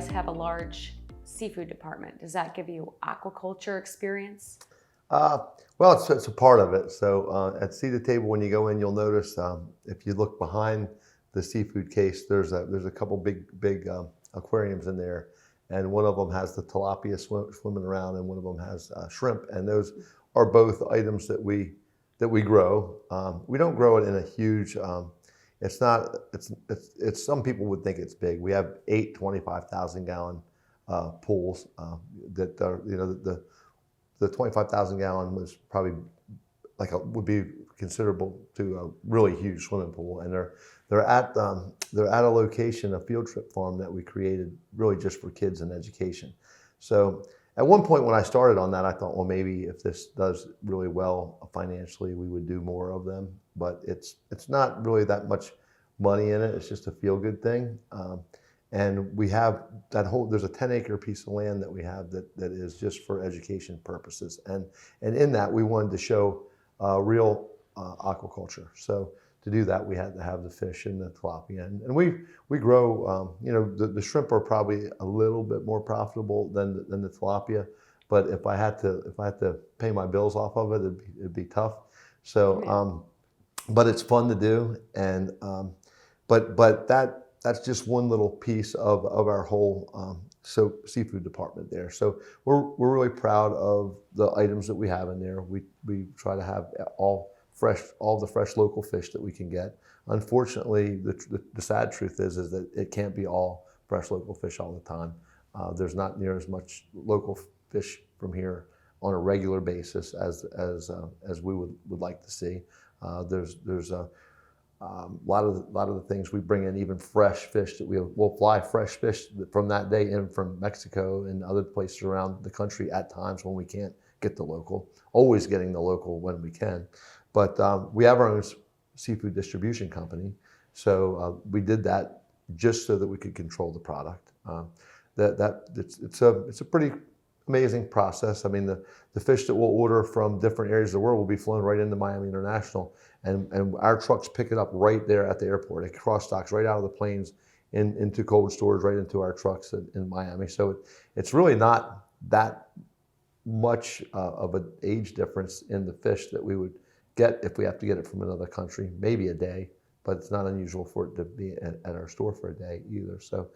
guys have a large seafood department. Does that give you aquaculture experience? Well, it's a part of it. So at See the Table, when you go in, you'll notice if you look behind the seafood case, there's a couple big aquariums in there, and one of them has the tilapia swimming around, and one of them has shrimp, and those are both items that we grow. We don't grow it in a huge. It's not. It's. Some people would think it's big. We have 8 25,000-gallon pools that are, the 25,000 gallon was probably would be considerable to a really huge swimming pool, and they're at a location, a field trip farm that we created really just for kids and education. So at one point when I started on that, I thought, well, maybe if this does really well financially, we would do more of them. But it's not really that much money in it. It's just a feel good thing. And we have there's a 10-acre piece of land that we have that is just for education purposes. And in that, we wanted to show real aquaculture. So to do that, we had to have the fish and the tilapia. And we grow, the shrimp are probably a little bit more profitable than the tilapia. But if I had to pay my bills off of it, it'd be tough. So, but it's fun to do. And, but that's just one little piece of our whole seafood department there. So we're really proud of the items that we have in there. We try to have all the fresh local fish that we can get. Unfortunately, the sad truth is that it can't be all fresh local fish all the time. There's not near as much local fish from here on a regular basis as we would like to see. There's a lot of the things we bring in, even fresh fish that we'll fly fresh fish from that day in from Mexico and other places around the country at times when we can't get the local. Always getting the local when we can, but we have our own seafood distribution company, so we did that just so that we could control the product. It's a pretty amazing process. I mean, the fish that we'll order from different areas of the world will be flown right into Miami International, and our trucks pick it up right there at the airport. It cross docks right out of the planes into cold storage, right into our trucks in Miami. So it's really not that much of an age difference in the fish that we would get if we have to get it from another country, maybe a day, but it's not unusual for it to be at our store for a day either. So,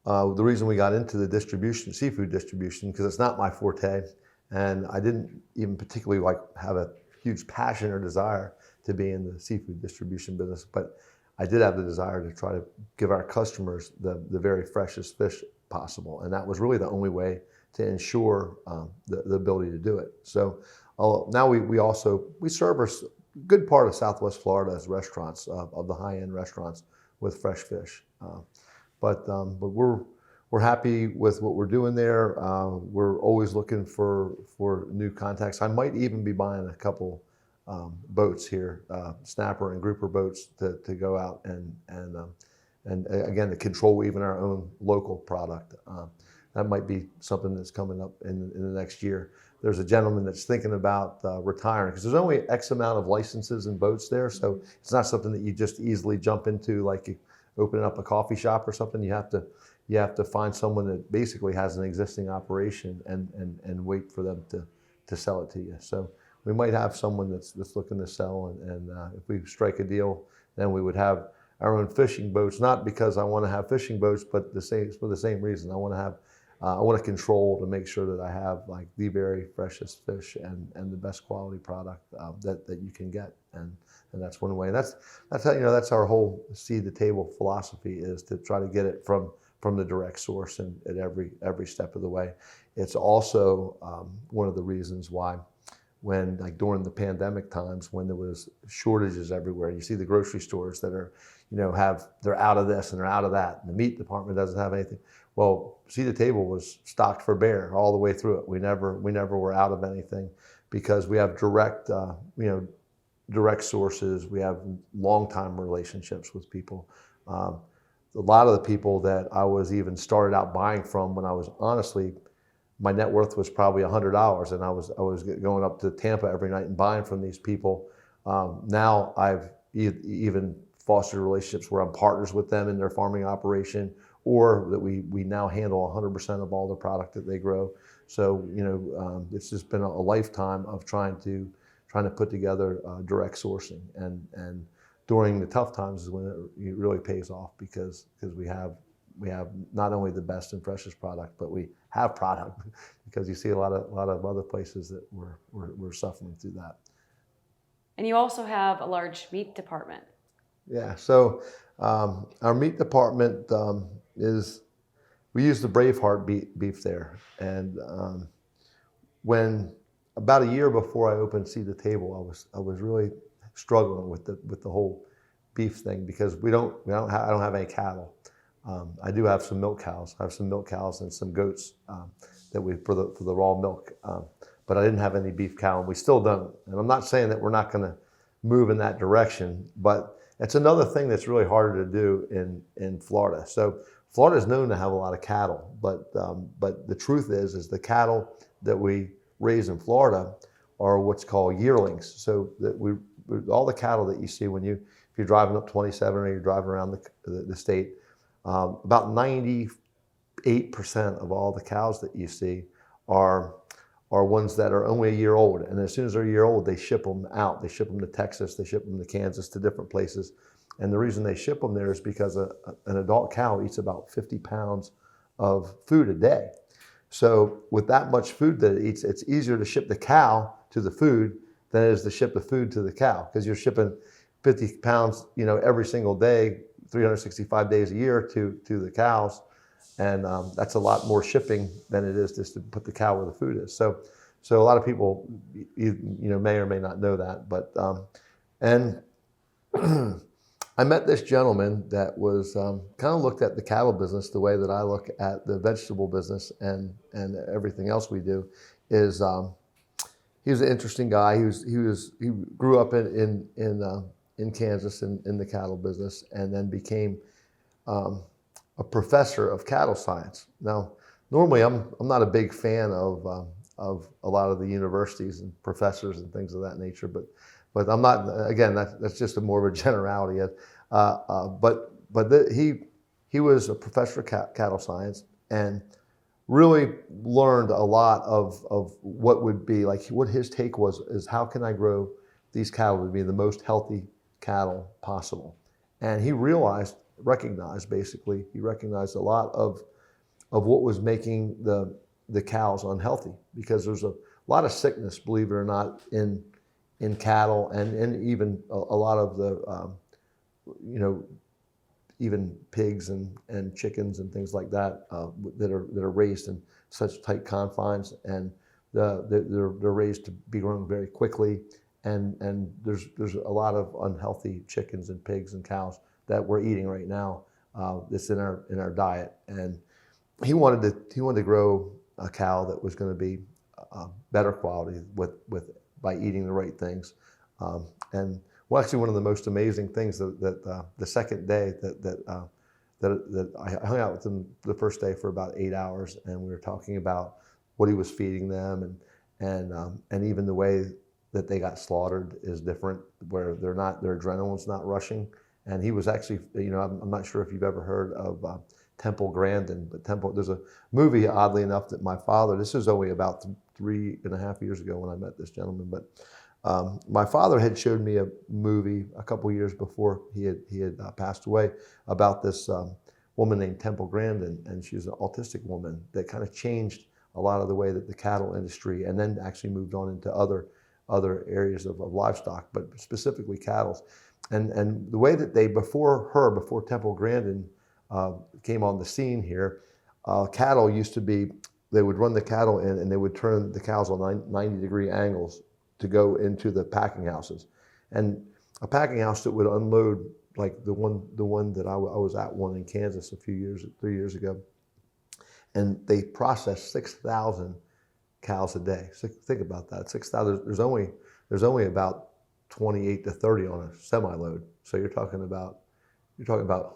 the reason we got into the seafood distribution, because it's not my forte, and I didn't even particularly have a huge passion or desire to be in the seafood distribution business, but I did have the desire to try to give our customers the very freshest fish possible, and that was really the only way to ensure the ability to do it. So now we serve a good part of Southwest Florida as restaurants, of the high-end restaurants with fresh fish. But we're happy with what we're doing there. We're always looking for new contacts. I might even be buying a couple boats here, snapper and grouper boats to go out and again to control even our own local product. That might be something that's coming up in the next year. There's a gentleman that's thinking about retiring, because there's only X amount of licenses and boats there, so it's not something that you just easily jump into like you opening up a coffee shop or something. You have to find someone that basically has an existing operation and wait for them to sell it to you. So we might have someone that's looking to sell, and if we strike a deal, then we would have our own fishing boats. Not because I want to have fishing boats, but for the same reason. I want to control to make sure that I have the very freshest fish and the best quality product that you can get, and that's one way. And that's how, that's our whole See the Table philosophy, is to try to get it from the direct source and at every step of the way. It's also one of the reasons why, when during the pandemic times, when there was shortages everywhere, you see the grocery stores that are they're out of this and they're out of that, and the meat department doesn't have anything. Well, See the Table was stocked for bear all the way through it. We never were out of anything, because we have direct sources. We have long-time relationships with people. A lot of the people that I was even started out buying from, when I was honestly, my net worth was probably $100, and I was going up to Tampa every night and buying from these people. Now I've even fostered relationships where I'm partners with them in their farming operation, or that we now handle 100% of all the product that they grow. So, it's just been a lifetime of trying to put together direct sourcing, and during the tough times is when it really pays off, because we have not only the best and freshest product, but we have product, because you see a lot of other places that we're suffering through that. And you also have a large meat department. Yeah, so our meat department we use the Braveheart beef there, and when about a year before I opened Seed to Table, I was really struggling with the whole beef thing, because I don't have any cattle. I do have some milk cows. I have some milk cows and some goats that for the raw milk, but I didn't have any beef cow, and we still don't. And I'm not saying that we're not going to move in that direction, but it's another thing that's really harder to do in Florida. So Florida is known to have a lot of cattle, but the truth is the cattle that we raise in Florida are what's called yearlings. So that all the cattle that you see if you're driving up 27 or you're driving around the state, about 98% of all the cows that you see are ones that are only a year old. And as soon as they're a year old, they ship them out. They ship them to Texas, they ship them to Kansas, to different places. And the reason they ship them there is because an adult cow eats about 50 pounds of food a day. So with that much food that it eats, it's easier to ship the cow to the food than it is to ship the food to the cow, because you're shipping 50 pounds, every single day, 365 days a year to the cows. And that's a lot more shipping than it is just to put the cow where the food is. So a lot of people, may or may not know that. But and I met this gentleman that was kind of looked at the cattle business the way that I look at the vegetable business and everything else we do. Is he was an interesting guy. He grew up in Kansas in the cattle business, and then became a professor of cattle science. Now, normally I'm not a big fan of a lot of the universities and professors and things of that nature, but I'm not. Again, that's just more of a generality. He was a professor of cattle science, and really learned a lot of what would be like. What his take is how can I grow these cattle to be the most healthy cattle possible? And he recognized a lot of what was making the cows unhealthy, because there's a lot of sickness, believe it or not, in cattle, and even a lot of the even pigs and chickens and things like that that are raised in such tight confines, and they're raised to be grown very quickly, and there's a lot of unhealthy chickens and pigs and cows that we're eating right now that's in our diet. And he wanted to grow a cow that was going to be better quality by eating the right things. And actually, one of the most amazing things that the second day that I hung out with him the first day for about 8 hours, and we were talking about what he was feeding them, and even the way that they got slaughtered is different, where their adrenaline's not rushing. And he was actually, I'm not sure if you've ever heard of Temple Grandin, but there's a movie, oddly enough, that my father, this was only about 3.5 years ago when I met this gentleman, but my father had showed me a movie a couple years before he had passed away, about this woman named Temple Grandin, and she's an autistic woman that kind of changed a lot of the way that the cattle industry, and then actually moved on into other areas of livestock, but specifically cattle. And the way that before Temple Grandin came on the scene here, cattle used to be, they would run the cattle in and they would turn the cows on 90-degree angles to go into the packing houses. And a packing house that would unload, like the one that I was at one in Kansas 3 years ago, and they processed 6,000 cows a day. So think about that, 6,000. There's only about 28 to 30 on a semi-load. So you're talking about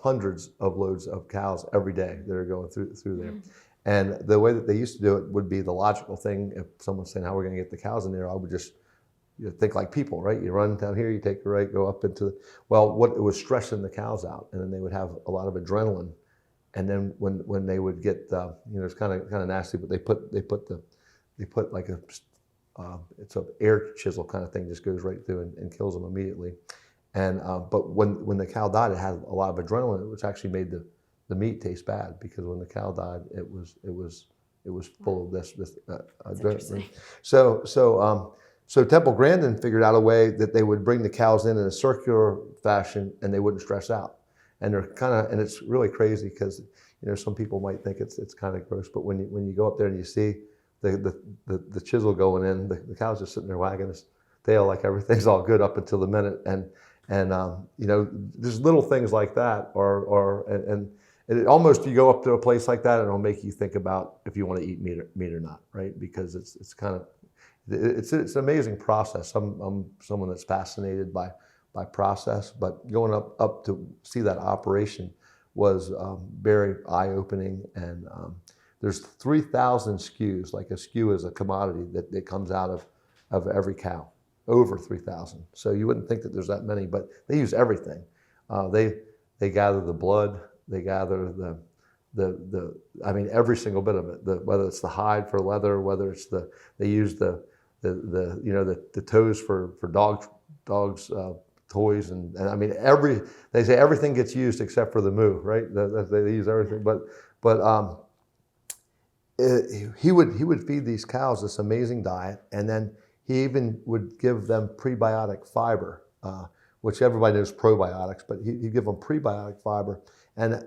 hundreds of loads of cows every day that are going through there. Mm-hmm. And the way that they used to do it would be the logical thing. If someone's saying how we're going to get the cows in there, I would just you think like people, right? You run down here, you take a right, go up into the, well, what it was stressing the cows out, and then they would have a lot of adrenaline, and then when they would get, it's kind of nasty, but they put like a it's an air chisel kind of thing, just goes right through and kills them immediately. And but when the cow died, it had a lot of adrenaline, which actually made the meat taste bad, because when the cow died, it was full of this adrenaline. So Temple Grandin figured out a way that they would bring the cows in a circular fashion, and they wouldn't stress out. And they're and it's really crazy, because some people might think it's kind of gross, but when you go up there and you see the chisel going in, the cow's just sitting there wagging his tail like everything's all good up until the minute. And there's little things like that, and it almost, you go up to a place like that and it'll make you think about if you want to eat meat or not, right? Because it's an amazing process. I'm someone that's fascinated by process, but going up to see that operation was very eye-opening. And there's 3,000 SKUs. Like, a SKU is a commodity that comes out of every cow, over 3,000. So you wouldn't think that there's that many, but they use everything. They gather the blood, they gather every single bit of it. Whether it's the hide for leather, whether it's they use the toes for dogs toys, and they say everything gets used except for the moo, right? They use everything, but he would feed these cows this amazing diet, and then he even would give them prebiotic fiber, which everybody knows probiotics, but he'd give them prebiotic fiber. And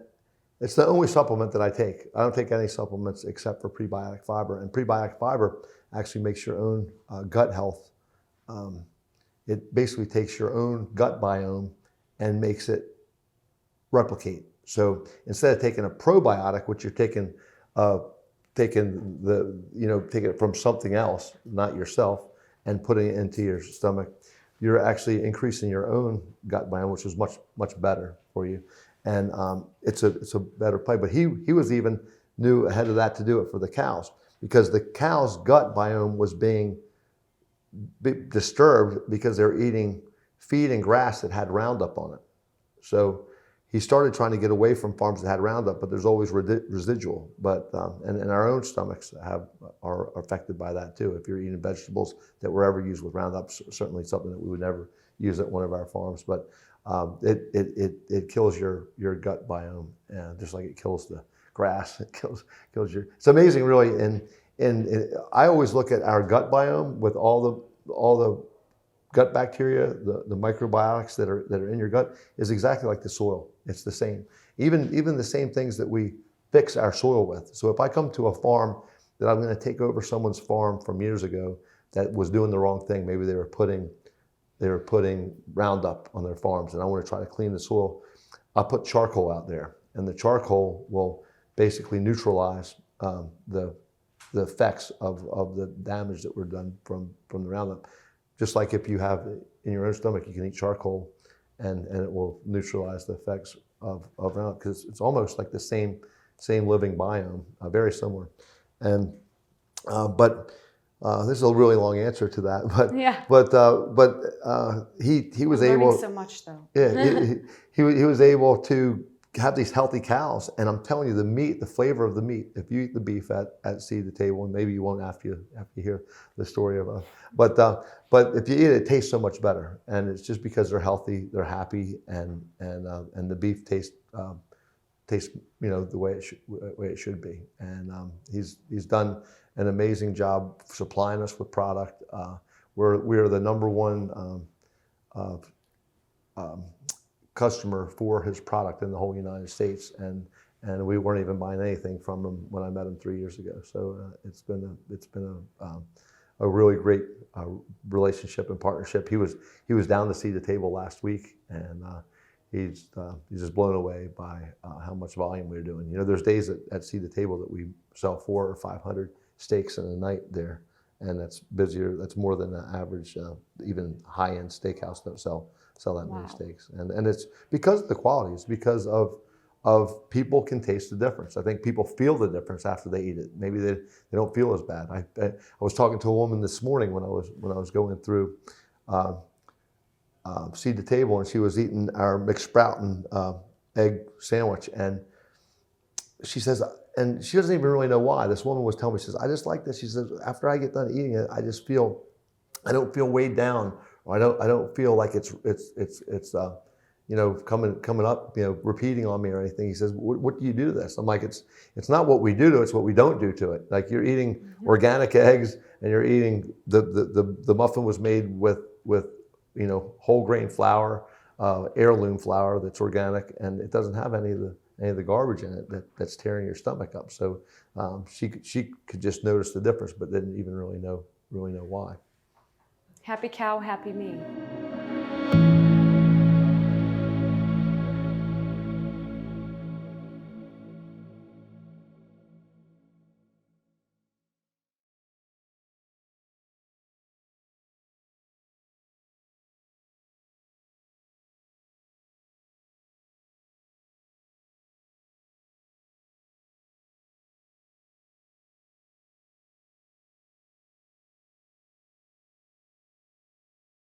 it's the only supplement that I take. I don't take any supplements except for prebiotic fiber. And prebiotic fiber actually makes your own gut health. It basically takes your own gut biome and makes it replicate. So instead of taking a probiotic, which you're taking it from something else, not yourself, and putting it into your stomach, you're actually increasing your own gut biome, which is much, much better for you. And it's a better play. But he was even knew ahead of that to do it for the cows, because the cows' gut biome was being disturbed because they're eating feed and grass that had Roundup on it. So he started trying to get away from farms that had Roundup, but there's always residual. But and our own stomachs are affected by that too. If you're eating vegetables that were ever used with Roundup, certainly something that we would never use at one of our farms. But it kills your gut biome, just like it kills the grass. It kills your. It's amazing, really. And I always look at our gut biome with all the gut bacteria, the microbiotics that are in your gut, is exactly like the soil. It's the same. Even the same things that we fix our soil with. So if I come to a farm that I'm going to take over someone's farm from years ago that was doing the wrong thing, maybe they were putting Roundup on their farms, and I want to try to clean the soil, I'll put charcoal out there, and the charcoal will basically neutralize the effects of the damage that were done from the Roundup. Just like if you have in your own stomach, you can eat charcoal, and it will neutralize the effects of Roundup, because it's almost like the same living biome, very similar. And but this is a really long answer to that, but yeah. But he was able. So much though. Yeah, he was able to have these healthy cows, and I'm telling you, the flavor of the meat. If you eat the beef at Seed to Table, and maybe you won't after you hear the story of, but if you eat it, it tastes so much better, and it's just because they're healthy, they're happy, and the beef tastes the way it should be. And he's done an amazing job supplying us with product. We are the number one customer for his product in the whole United States, and we weren't even buying anything from him when I met him 3 years ago. So it's been a really great relationship and partnership. He was down to Seed to Table last week, and he's just blown away by how much volume we're doing. There's days at Seed to Table that we sell 400 or 500 steaks in a night there, and that's busier. That's more than the average, even high-end steakhouse don't sell that many steaks. And it's because of the quality. It's because of people can taste the difference. I think people feel the difference after they eat it. Maybe they don't feel as bad. I was talking to a woman this morning when I was going through seed to table, and she was eating our McSproutin egg sandwich, and she says, and she doesn't even really know why. This woman was telling me, she says, I just like this. She says, after I get done eating it, I just feel, I don't feel weighed down, or I don't feel like it's you know, coming up, you know, repeating on me or anything. He says, what do you do to this? I'm like, it's not what we do to it, it's what we don't do to it. Like, you're eating organic eggs, and you're eating the muffin was made with you know, whole grain flour, heirloom flour that's organic, and it doesn't have any of the garbage in it that's tearing your stomach up. So she could just notice the difference, but didn't even really know why. Happy cow, happy me.